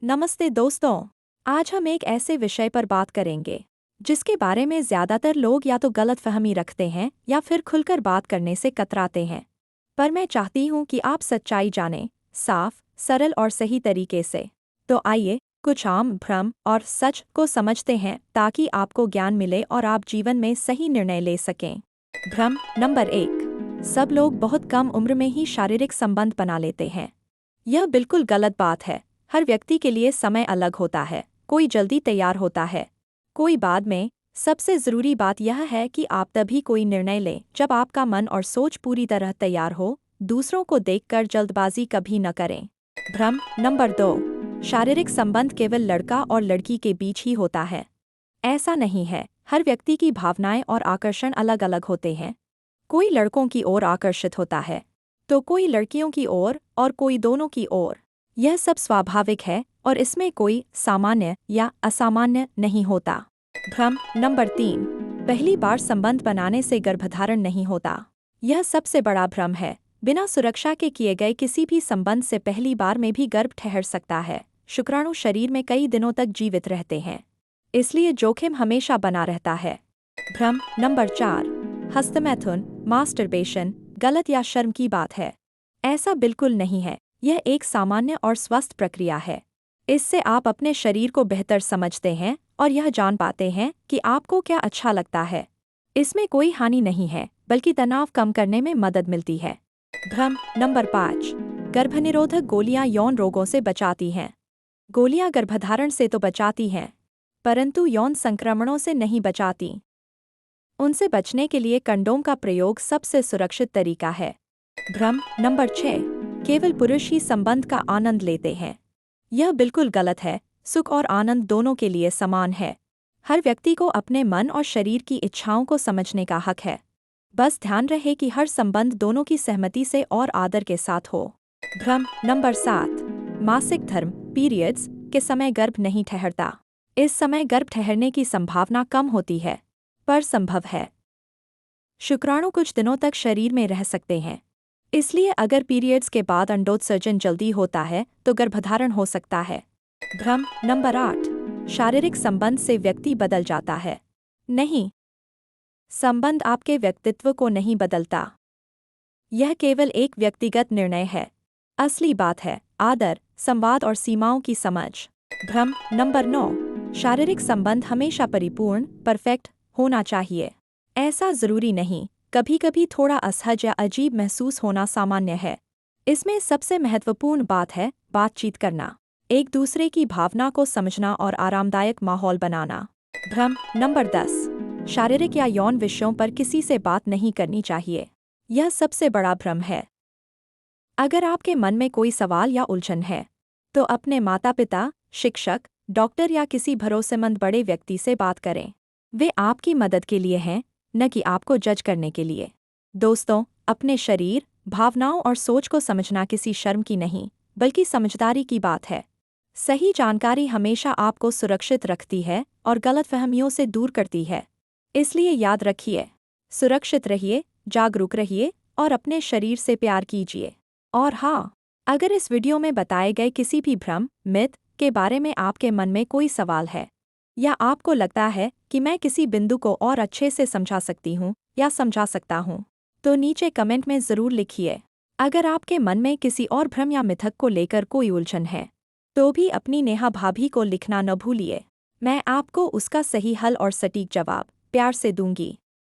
नमस्ते दोस्तों। आज हम एक ऐसे विषय पर बात करेंगे जिसके बारे में ज़्यादातर लोग या तो गलतफहमी रखते हैं या फिर खुलकर बात करने से कतराते हैं। पर मैं चाहती हूँ कि आप सच्चाई जानें, साफ, सरल और सही तरीके से। तो आइए कुछ आम भ्रम और सच को समझते हैं ताकि आपको ज्ञान मिले और आप जीवन में सही निर्णय ले सकें। भ्रम नंबर 1। सब लोग बहुत कम उम्र में ही शारीरिक संबंध बना लेते हैं। यह बिल्कुल गलत बात है। हर व्यक्ति के लिए समय अलग होता है। कोई जल्दी तैयार होता है, कोई बाद में। सबसे ज़रूरी बात यह है कि आप तभी कोई निर्णय लें जब आपका मन और सोच पूरी तरह तैयार हो। दूसरों को देखकर जल्दबाजी कभी न करें। भ्रम नंबर 2। शारीरिक संबंध केवल लड़का और लड़की के बीच ही होता है। ऐसा नहीं है। हर व्यक्ति की भावनाएं और आकर्षण अलग अलग होते हैं। कोई लड़कों की ओर आकर्षित होता है तो कोई लड़कियों की ओर और कोई दोनों की ओर। यह सब स्वाभाविक है और इसमें कोई सामान्य या असामान्य नहीं होता। भ्रम नंबर 3। पहली बार संबंध बनाने से गर्भधारण नहीं होता। यह सबसे बड़ा भ्रम है। बिना सुरक्षा के किए गए किसी भी संबंध से पहली बार में भी गर्भ ठहर सकता है। शुक्राणु शरीर में कई दिनों तक जीवित रहते हैं, इसलिए जोखिम हमेशा बना रहता है। भ्रम नंबर 4। हस्तमैथुन, मास्टरबेशन गलत या शर्म की बात है। ऐसा बिल्कुल नहीं है। यह एक सामान्य और स्वस्थ प्रक्रिया है। इससे आप अपने शरीर को बेहतर समझते हैं और यह जान पाते हैं कि आपको क्या अच्छा लगता है। इसमें कोई हानि नहीं है, बल्कि तनाव कम करने में मदद मिलती है। भ्रम नंबर 5। गर्भनिरोधक गोलियां यौन रोगों से बचाती हैं। गोलियां गर्भधारण से तो बचाती हैं, परंतु यौन संक्रमणों से नहीं बचाती। उनसे बचने के लिए कंडोम का प्रयोग सबसे सुरक्षित तरीका है। भ्रम नंबर 6। केवल पुरुष ही संबंध का आनंद लेते हैं। यह बिल्कुल गलत है। सुख और आनंद दोनों के लिए समान है। हर व्यक्ति को अपने मन और शरीर की इच्छाओं को समझने का हक है। बस ध्यान रहे कि हर संबंध दोनों की सहमति से और आदर के साथ हो। भ्रम नंबर 7। मासिक धर्म पीरियड्स के समय गर्भ नहीं ठहरता। इस समय गर्भ ठहरने की संभावना कम होती है, पर संभव है। शुक्राणु कुछ दिनों तक शरीर में रह सकते हैं, इसलिए अगर पीरियड्स के बाद अंडोत्सर्जन जल्दी होता है तो गर्भधारण हो सकता है। भ्रम नंबर 8। शारीरिक संबंध से व्यक्ति बदल जाता है। नहीं, संबंध आपके व्यक्तित्व को नहीं बदलता। यह केवल एक व्यक्तिगत निर्णय है। असली बात है आदर, संवाद और सीमाओं की समझ। भ्रम नंबर 9। शारीरिक संबंध हमेशा परिपूर्ण, परफेक्ट होना चाहिए। ऐसा जरूरी नहीं। कभी कभी थोड़ा असहज या अजीब महसूस होना सामान्य है। इसमें सबसे महत्वपूर्ण बात है बातचीत करना, एक दूसरे की भावना को समझना और आरामदायक माहौल बनाना। भ्रम नंबर 10। शारीरिक या यौन विषयों पर किसी से बात नहीं करनी चाहिए। यह सबसे बड़ा भ्रम है। अगर आपके मन में कोई सवाल या उलझन है तो अपने माता पिता, शिक्षक, डॉक्टर या किसी भरोसेमंद बड़े व्यक्ति से बात करें। वे आपकी मदद के लिए हैं, न कि आपको जज करने के लिए। दोस्तों, अपने शरीर, भावनाओं और सोच को समझना किसी शर्म की नहीं, बल्कि समझदारी की बात है। सही जानकारी हमेशा आपको सुरक्षित रखती है और गलतफहमियों से दूर करती है। इसलिए याद रखिए, सुरक्षित रहिए, जागरूक रहिए और अपने शरीर से प्यार कीजिए। और हाँ, अगर इस वीडियो में बताए गए किसी भी भ्रम, मिथ के बारे में आपके मन में कोई सवाल है या आपको लगता है कि मैं किसी बिंदु को और अच्छे से समझा सकती हूँ या समझा सकता हूँ, तो नीचे कमेंट में ज़रूर लिखिए। अगर आपके मन में किसी और भ्रम या मिथक को लेकर कोई उलझन है तो भी अपनी नेहा भाभी को लिखना न भूलिए। मैं आपको उसका सही हल और सटीक जवाब प्यार से दूंगी।